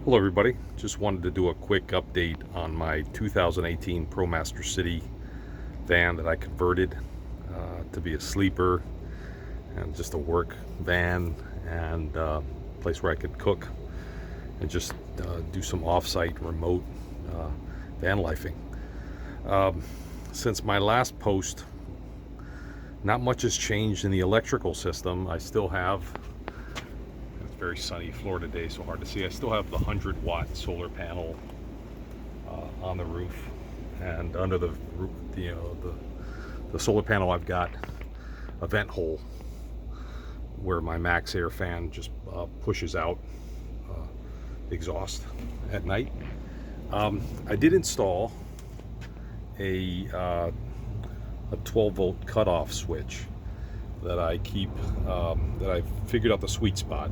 Hello everybody, just wanted to do a quick update on my 2018 Promaster City van that I converted to be a sleeper and just a work van and place where I could cook and just do some off-site remote van lifing. Since my last post, not much has changed in the electrical system. I still have, it's very sunny Florida day, so hard to see. I still have the 100-watt solar panel on the roof, and under the solar panel I've got a vent hole where my Maxxair fan just pushes out exhaust at night. I did install a 12-volt cutoff switch that I keep, that I've figured out the sweet spot.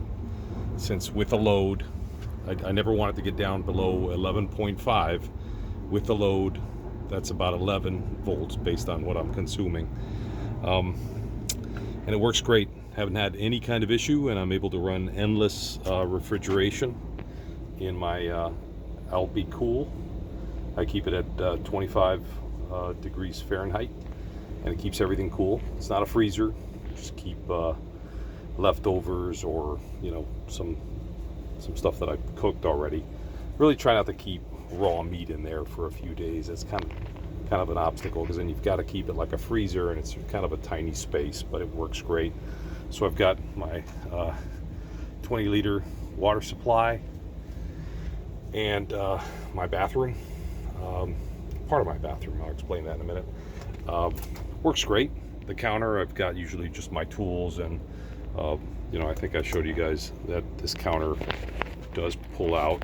Since with a load, I never want it to get down below 11.5. With the load, that's about 11 volts based on what I'm consuming. And it works great. Haven't had any kind of issue, and I'm able to run endless refrigeration in my Alpi Cool. I keep it at 25 degrees Fahrenheit, and it keeps everything cool. It's not a freezer. Just keep leftovers or some stuff that I've cooked already. Really try not to keep raw meat in there for a few days. It's kind of an obstacle, because then you've got to keep it like a freezer, and it's kind of a tiny space, but it works great. So I've got my 20-liter water supply and my bathroom, part of my bathroom. I'll explain that in a minute. Works great. The counter, I've got usually just my tools, and I think I showed you guys that this counter does pull out.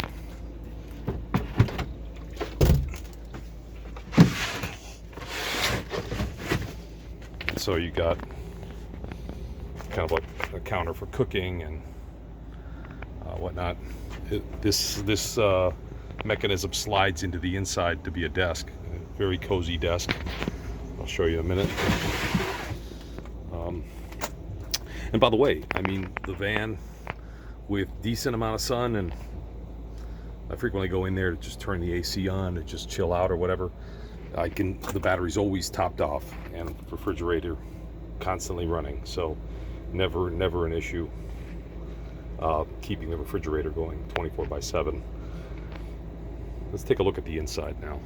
So you got kind of like a counter for cooking and whatnot. This mechanism slides into the inside to be a desk, a very cozy desk. I'll show you in a minute. And by the way, I mean, the van with decent amount of sun, and I frequently go in there to just turn the AC on to just chill out or whatever. The battery's always topped off, and refrigerator constantly running, so never an issue keeping the refrigerator going 24/7. Let's take a look at the inside now.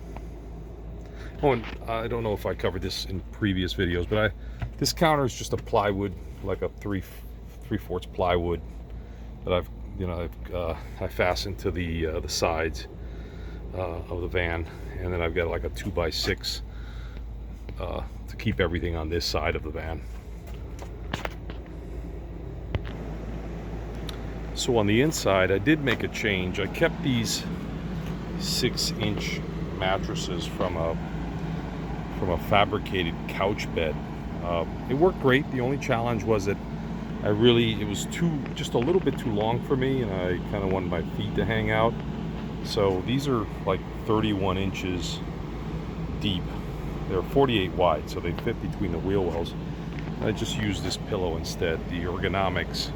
Oh, and I don't know if I covered this in previous videos, but this counter is just a plywood, like a 3/4 plywood that I fastened to the sides of the van, and then I've got like a 2x6 to keep everything on this side of the van. So on the inside, I did make a change. I kept these 6-inch mattresses from a fabricated couch bed. It worked great. The only challenge was that it was just a little bit too long for me, and I kind of wanted my feet to hang out. So these are like 31 inches deep. They're 48 wide, so they fit between the wheel wells. I just used this pillow instead. The ergonomics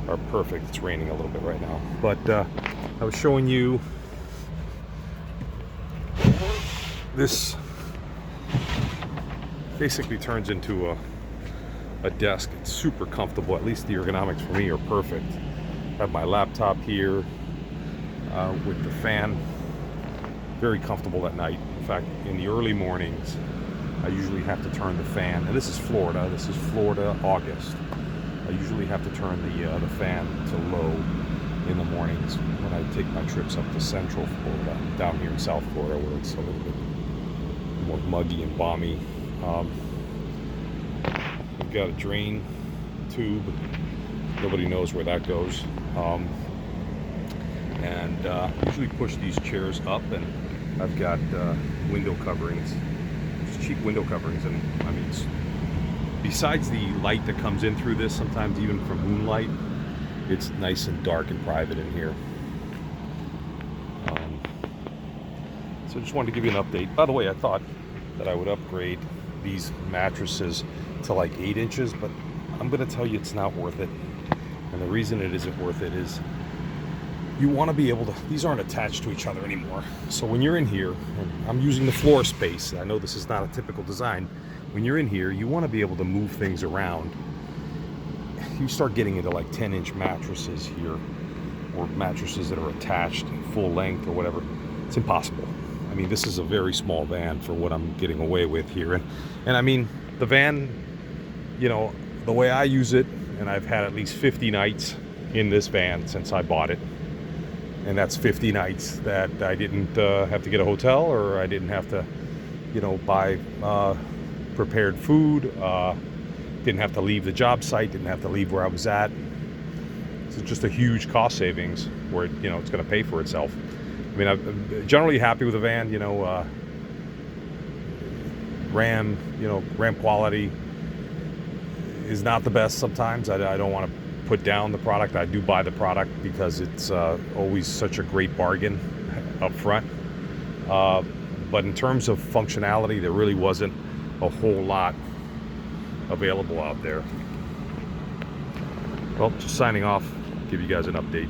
are perfect. It's raining a little bit right now, but I was showing you this. Basically turns into a desk. It's super comfortable. At least the ergonomics for me are perfect. I have my laptop here with the fan. Very comfortable at night. In fact, in the early mornings, I usually have to turn the fan. And this is Florida. This is Florida, August. I usually have to turn the fan to low in the mornings when I take my trips up to Central Florida, down here in South Florida, where it's a little bit more muggy and balmy. I've got a drain tube. Nobody knows where that goes. Usually push these chairs up, and I've got window coverings, just cheap window coverings. And I mean, besides the light that comes in through this, sometimes even from moonlight, it's nice and dark and private in here. So just wanted to give you an update. By the way, I thought that I would upgrade these mattresses to like 8 inches, but I'm going to tell you it's not worth it. And the reason it isn't worth it is you want to be able to, these aren't attached to each other anymore. So when you're in here, and I'm using the floor space, I know this is not a typical design. When you're in here, you want to be able to move things around. You start getting into like 10-inch mattresses here, or mattresses that are attached full length or whatever. It's impossible. I mean, this is a very small van for what I'm getting away with here. And I mean, the van, you know, the way I use it, and I've had at least 50 nights in this van since I bought it. And that's 50 nights that I didn't have to get a hotel, or I didn't have to, you know, buy prepared food, didn't have to leave the job site, didn't have to leave where I was at. It's just a huge cost savings where, you know, it's going to pay for itself. I mean, I'm generally happy with the van, you know, RAM quality is not the best sometimes. I don't want to put down the product. I do buy the product because it's always such a great bargain up front. But in terms of functionality, there really wasn't a whole lot available out there. Well, just signing off, give you guys an update.